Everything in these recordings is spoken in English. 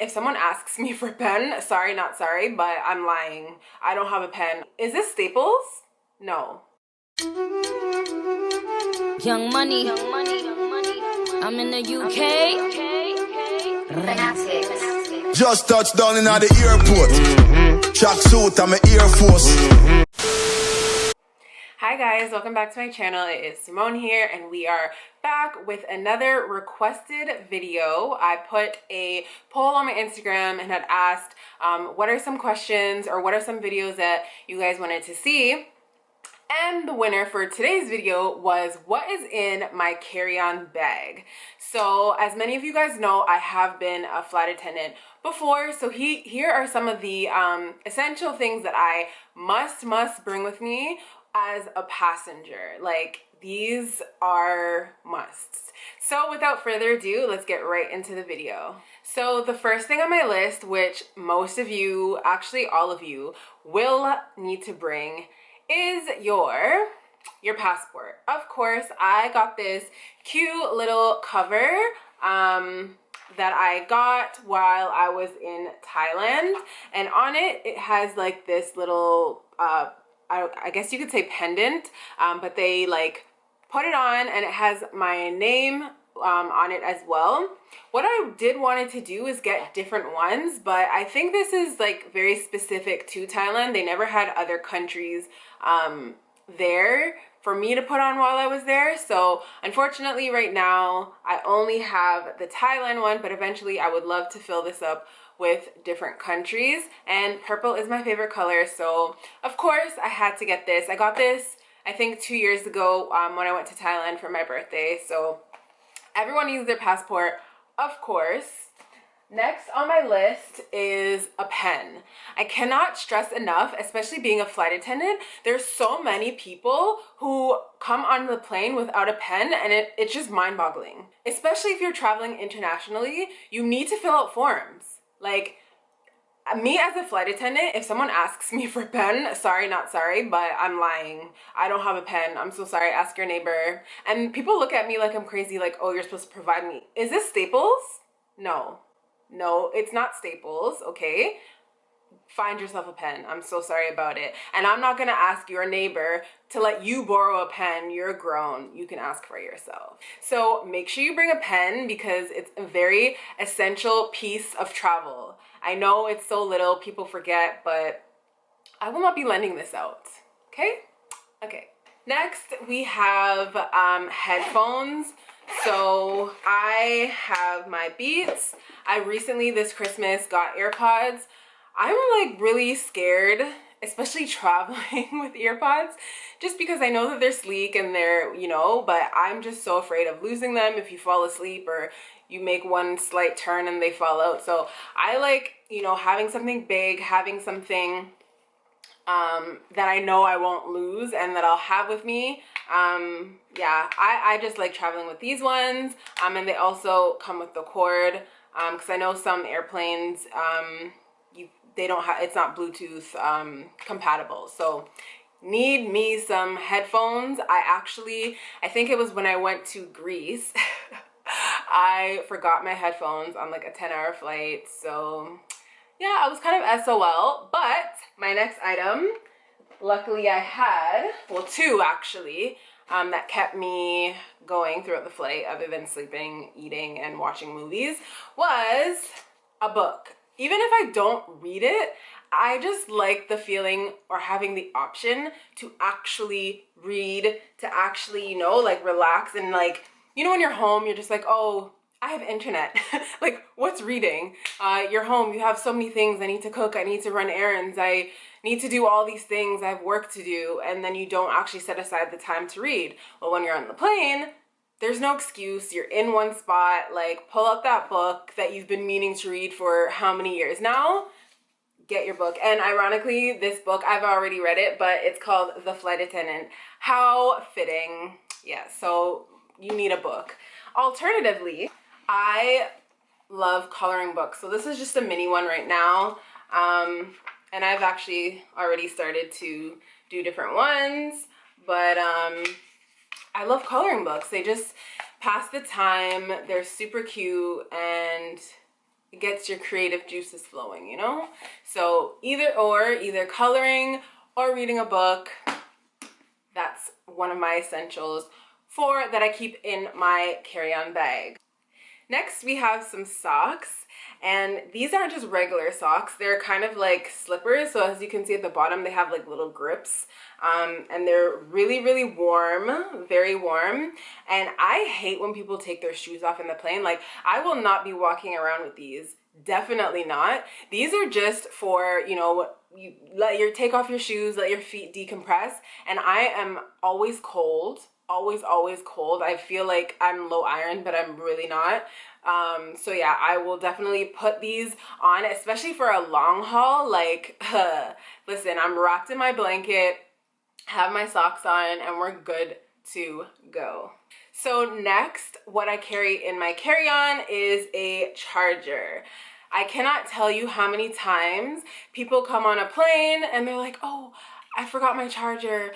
If someone asks me for a pen, sorry, not sorry, but I'm lying. I don't have a pen. Is this Staples? No. Young money, young money, young money. I'm in the UK. Just touched down in the airport. Track suit, I'm an Air Force. Hi guys, welcome back to my channel. It is Simone here and we are back with another requested video. I put a poll on my Instagram and had asked what are some questions or what are some videos that you guys wanted to see. And the winner for today's video was what is in my carry-on bag. So as many of you guys know, I have been a flight attendant before. So here are some of the essential things that I must bring with me as a passenger. Like, these are musts. So without further ado, let's get right into the video. So the first thing on my list, which most of you, actually all of you, will need to bring is your passport. Of course, I got this cute little cover that I got while I was in Thailand, and on it, it has like this little I guess you could say pendant, but they like put it on and it has my name on it as well. What I did wanted to do is get different ones, but I think this is like very specific to Thailand. They never had other countries there for me to put on while I was there. So unfortunately right now I only have the Thailand one, but eventually I would love to fill this up with different countries, and purple is my favorite color, so of course I had to get this. I got this I think 2 years ago when I went to Thailand for my birthday, so everyone needs their passport, of course. Next on my list is a pen. I cannot stress enough, especially being a flight attendant, there's so many people who come on the plane without a pen, and it's just mind-boggling. Especially if you're traveling internationally, you need to fill out forms. Like, me as a flight attendant, if someone asks me for a pen, sorry, not sorry, but I'm lying. I don't have a pen. I'm so sorry. Ask your neighbor. And people look at me like I'm crazy, like, oh, you're supposed to provide me. Is this Staples? No. No, it's not Staples, okay? Find yourself a pen. I'm so sorry about it. And I'm not gonna ask your neighbor to let you borrow a pen. You're grown. You can ask for yourself. So make sure you bring a pen because it's a very essential piece of travel. I know it's so little, people forget, but I will not be lending this out, okay? Okay. Next, we have headphones. So I have my Beats. I recently this Christmas got AirPods. I'm like really scared, especially traveling with AirPods, just because I know that they're sleek and they're, you know, but I'm just so afraid of losing them if you fall asleep or you make one slight turn and they fall out. So I like, you know, having something big, having something that I know I won't lose and that I'll have with me. Yeah, I just like traveling with these ones, and they also come with the cord, because I know some airplanes, they don't have, it's not Bluetooth compatible. So need me some headphones. I think it was when I went to Greece, I forgot my headphones on like a 10-hour flight. So yeah, I was kind of SOL, but my next item, luckily I had, well, two actually, that kept me going throughout the flight other than sleeping, eating, and watching movies, was a book. Even if I don't read it, I just like the feeling or having the option to actually read, to actually, you know, like relax and like, you know, when you're home, you're just like, oh, I have internet. Like, what's reading? You're home, you have so many things. I need to cook, I need to run errands, I need to do all these things, I have work to do, and then you don't actually set aside the time to read. Well, when you're on the plane, there's no excuse. You're in one spot, like pull out that book that you've been meaning to read for how many years now, get your book. And ironically, this book, I've already read it, but it's called The Flight Attendant. How fitting. Yeah, so you need a book. Alternatively, I love coloring books. So this is just a mini one right now. And I've actually already started to do different ones, but I love coloring books. They just pass the time. They're super cute, and gets your creative juices flowing, you know? So either coloring or reading a book. That's one of my essentials that I keep in my carry-on bag. Next, we have some socks, and these aren't just regular socks. They're kind of like slippers, so as you can see at the bottom, they have like little grips, and they're really, really warm, very warm, and I hate when people take their shoes off in the plane. Like, I will not be walking around with these. Definitely not. These are just for, you know, you take off your shoes, let your feet decompress, and I am always cold. Always cold. I feel like I'm low iron, but I'm really not. So yeah, I will definitely put these on, especially for a long haul. Like, listen, I'm wrapped in my blanket, have my socks on, and we're good to go. So next, what I carry in my carry-on is a charger. I cannot tell you how many times people come on a plane and they're like, oh, I forgot my charger.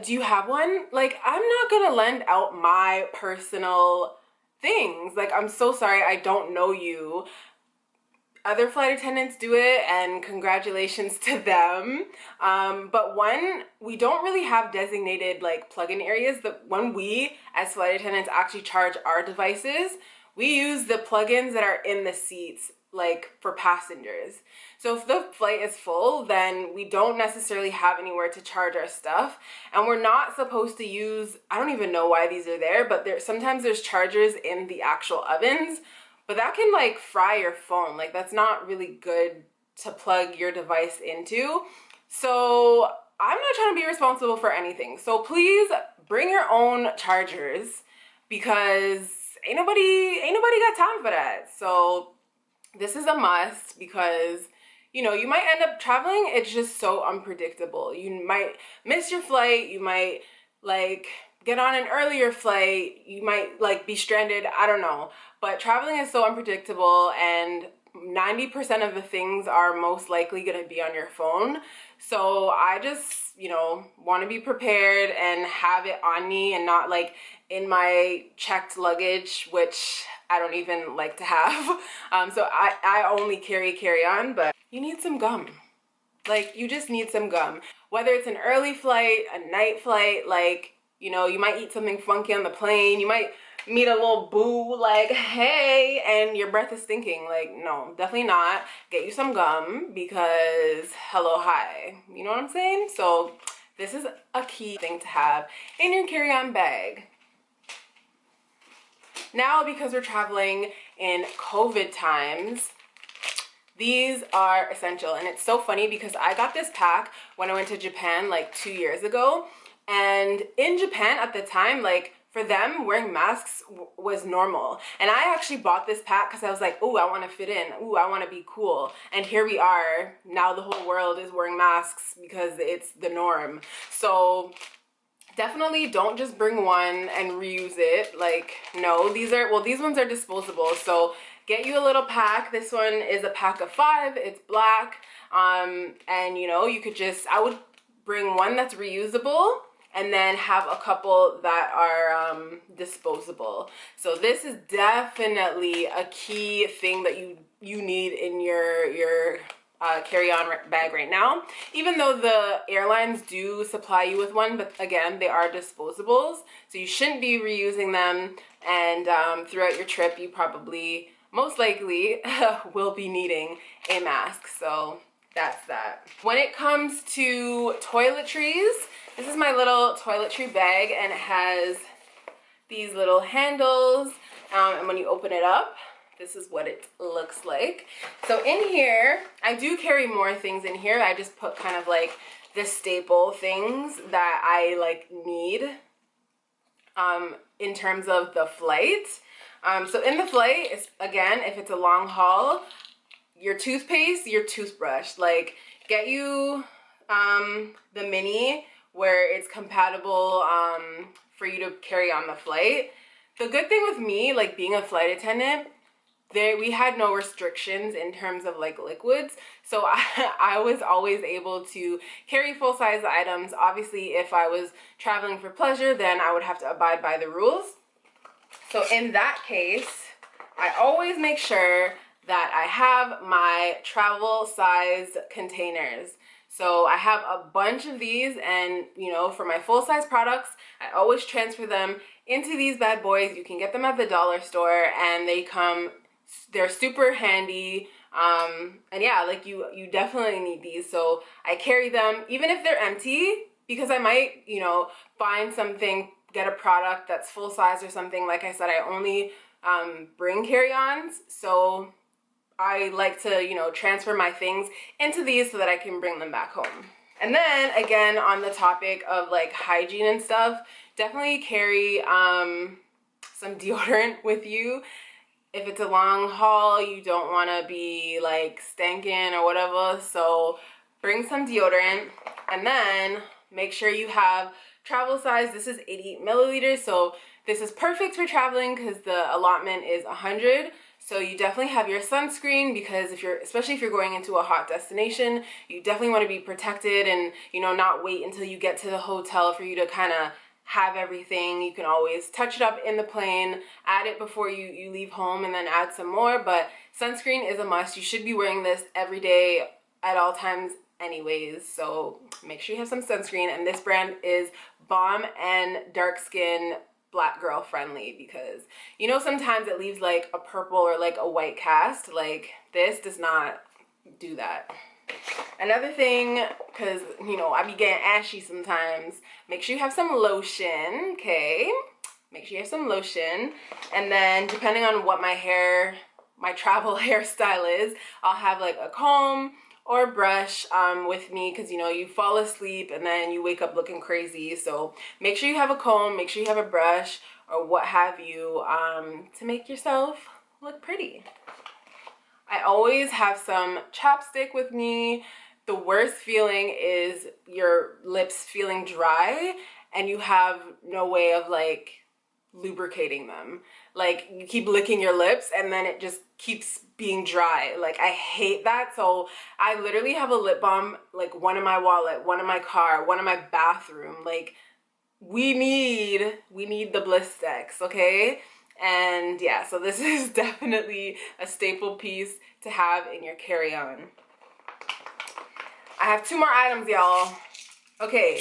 Do you have one? Like, I'm not gonna lend out my personal things. Like, I'm so sorry, I don't know you. Other flight attendants do it, and congratulations to them. But we don't really have designated like plug-in areas. When we as flight attendants actually charge our devices, we use the plugins that are in the seats, like for passengers. So if the flight is full, then we don't necessarily have anywhere to charge our stuff, and we're not supposed to use, I don't even know why these are there, but sometimes there's chargers in the actual ovens, but that can like fry your phone. Like, that's not really good to plug your device into. So I'm not trying to be responsible for anything. So please bring your own chargers, because ain't nobody got time for that. So this is a must, because you know, you might end up traveling. It's just so unpredictable. You might miss your flight. You might like get on an earlier flight. You might like be stranded. I don't know. But traveling is so unpredictable, and 90% of the things are most likely going to be on your phone. So I just, you know, want to be prepared and have it on me, and not like in my checked luggage, which I don't even like to have. So I only carry on, but you need some gum. Like, you just need some gum. Whether it's an early flight, a night flight, like, you know, you might eat something funky on the plane. You might meet a little boo, like, hey, and your breath is stinking. Like, no, definitely not. Get you some gum, because hello, hi. You know what I'm saying? So this is a key thing to have in your carry-on bag. Now, because we're traveling in COVID times, these are essential. And it's so funny because I got this pack when I went to Japan like 2 years ago. And in Japan at the time, like, for them, wearing masks was normal. And I actually bought this pack because I was like, oh, I want to fit in. Oh, I want to be cool. And here we are. Now the whole world is wearing masks because it's the norm. So definitely don't just bring one and reuse it. Like, no, these ones are disposable. So get you a little pack. This one is a pack of 5. It's black. And you know, I would bring one that's reusable, and then have a couple that are disposable. So this is definitely a key thing that you need in your carry-on bag right now, even though the airlines do supply you with one. But again, they are disposables, so you shouldn't be reusing them. And throughout your trip, you probably most likely will be needing a mask. So that's that. When it comes to toiletries, this is my little toiletry bag, and it has these little handles, and when you open it up, this is what it looks like. So in here, I do carry more things in here. I just put kind of like the staple things that I like need in terms of the flight. So in the flight, again, if it's a long haul, your toothpaste, your toothbrush, like get you the mini where it's compatible for you to carry on the flight. The good thing with me, like being a flight attendant, we had no restrictions in terms of like liquids, so I was always able to carry full-size items. Obviously, if I was traveling for pleasure, then I would have to abide by the rules. So in that case, I always make sure that I have my travel size containers. So I have a bunch of these, and you know, for my full size products, I always transfer them into these bad boys. You can get them at the dollar store, and they're super handy. And yeah, like you definitely need these. So I carry them even if they're empty, because I might, you know, find something, get a product that's full size or something. Like I said, I only bring carry-ons, so I like to, you know, transfer my things into these so that I can bring them back home. And then again, on the topic of like hygiene and stuff, definitely carry some deodorant with you. If it's a long haul, you don't want to be like stankin' or whatever, so bring some deodorant. And then make sure you have travel size. This is 80 milliliters, so this is perfect for traveling because the allotment is 100. So you definitely have your sunscreen, because especially if you're going into a hot destination, you definitely want to be protected and, you know, not wait until you get to the hotel for you to kind of have everything. You can always touch it up in the plane, add it before you leave home, and then add some more. But sunscreen is a must. You should be wearing this every day at all times anyways, so make sure you have some sunscreen. And this brand is Balm and dark skin black girl friendly, because you know sometimes it leaves like a purple or like a white cast. Like this does not do that. Another thing, because you know I be getting ashy sometimes, make sure you have some lotion. Okay, make sure you have some lotion. And then depending on what my travel hairstyle is, I'll have like a comb or a brush with me, because you know you fall asleep and then you wake up looking crazy. So make sure you have a comb, make sure you have a brush or what have you, to make yourself look pretty. I always have some chapstick with me. The worst feeling is your lips feeling dry and you have no way of like lubricating them. Like you keep licking your lips and then it just keeps being dry. Like I hate that. So I literally have a lip balm, like one in my wallet, one in my car, one in my bathroom. Like we need the Bliss Sticks, okay? And yeah, so this is definitely a staple piece to have in your carry-on. I have 2 more items, y'all. Okay,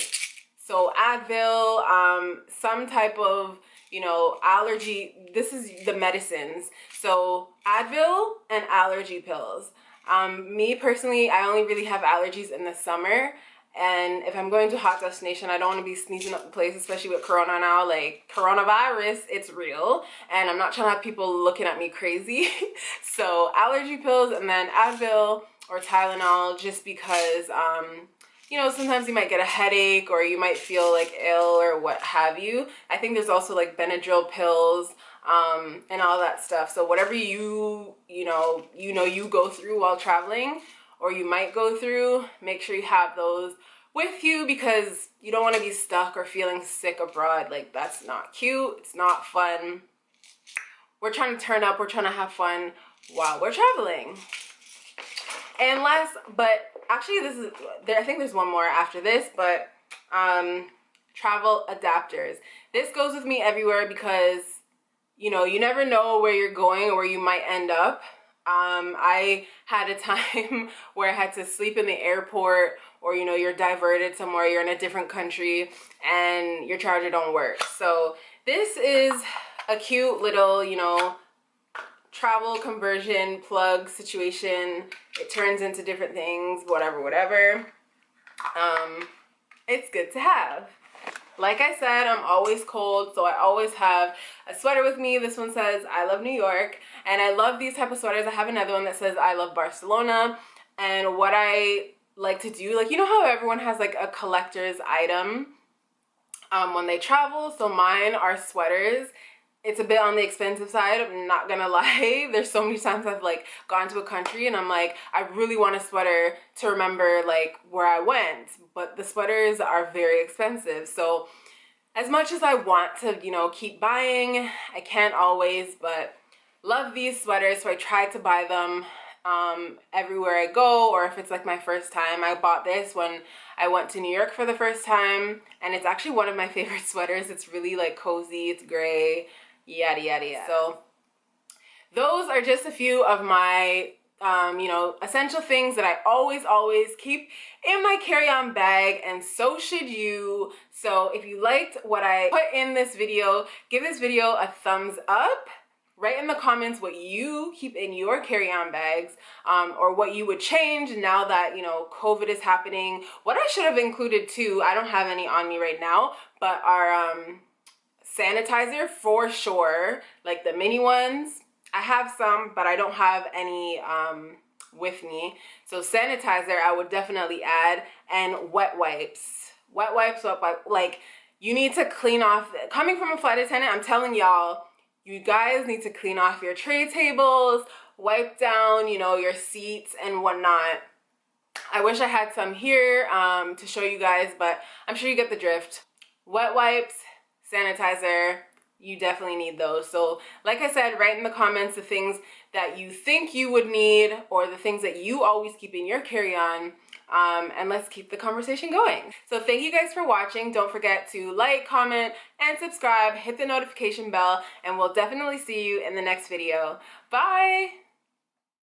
so Advil, some type of, you know, allergy. This is the medicines. So Advil and allergy pills. Me personally, I only really have allergies in the summer. And if I'm going to a hot destination, I don't want to be sneezing up the place, especially with Corona now. Like, coronavirus, it's real. And I'm not trying to have people looking at me crazy. So, allergy pills and then Advil or Tylenol, just because, you know, sometimes you might get a headache or you might feel like ill or what have you. I think there's also like Benadryl pills and all that stuff. So, whatever you go through while traveling, or you might go through, make sure you have those with you, because you don't want to be stuck or feeling sick abroad. Like that's not cute, it's not fun. We're trying to turn up, we're trying to have fun while we're traveling. And last, but actually I think there's one more after this, but travel adapters. This goes with me everywhere because, you know, you never know where you're going or where you might end up. I had a time where I had to sleep in the airport, or, you know, you're diverted somewhere, you're in a different country and your charger don't work. So this is a cute little, you know, travel conversion plug situation. It turns into different things, whatever. It's good to have. Like I said, I'm always cold, so I always have a sweater with me. This one says, I love New York, and I love these type of sweaters. I have another one that says, I love Barcelona, and what I like to do, like, you know how everyone has, like, a collector's item when they travel? So mine are sweaters. It's a bit on the expensive side, I'm not gonna lie. There's so many times I've like gone to a country and I'm like, I really want a sweater to remember like where I went, but the sweaters are very expensive. So as much as I want to, you know, keep buying, I can't always, but love these sweaters. So I try to buy them everywhere I go, or if it's like my first time. I bought this when I went to New York for the first time, and it's actually one of my favorite sweaters. It's really like cozy, it's gray, yada yada yada. So those are just a few of my you know, essential things that I always keep in my carry-on bag, and so should you. So if you liked what I put in this video, give this video a thumbs up. Write in the comments what you keep in your carry-on bags, or what you would change now that, you know, COVID is happening. What I should have included too, I don't have any on me right now, but our sanitizer for sure, like the mini ones. I have some, but I don't have any with me. So sanitizer, I would definitely add, and wet wipes. Wet wipes, like you need to clean off. Coming from a flight attendant, I'm telling y'all, you guys need to clean off your tray tables, wipe down, you know, your seats and whatnot. I wish I had some here to show you guys, but I'm sure you get the drift. Wet wipes, sanitizer, you definitely need those. So like I said, write in the comments the things that you think you would need, or the things that you always keep in your carry-on, and let's keep the conversation going. So thank you guys for watching. Don't forget to like, comment, and subscribe. Hit the notification bell, and we'll definitely see you in the next video. Bye!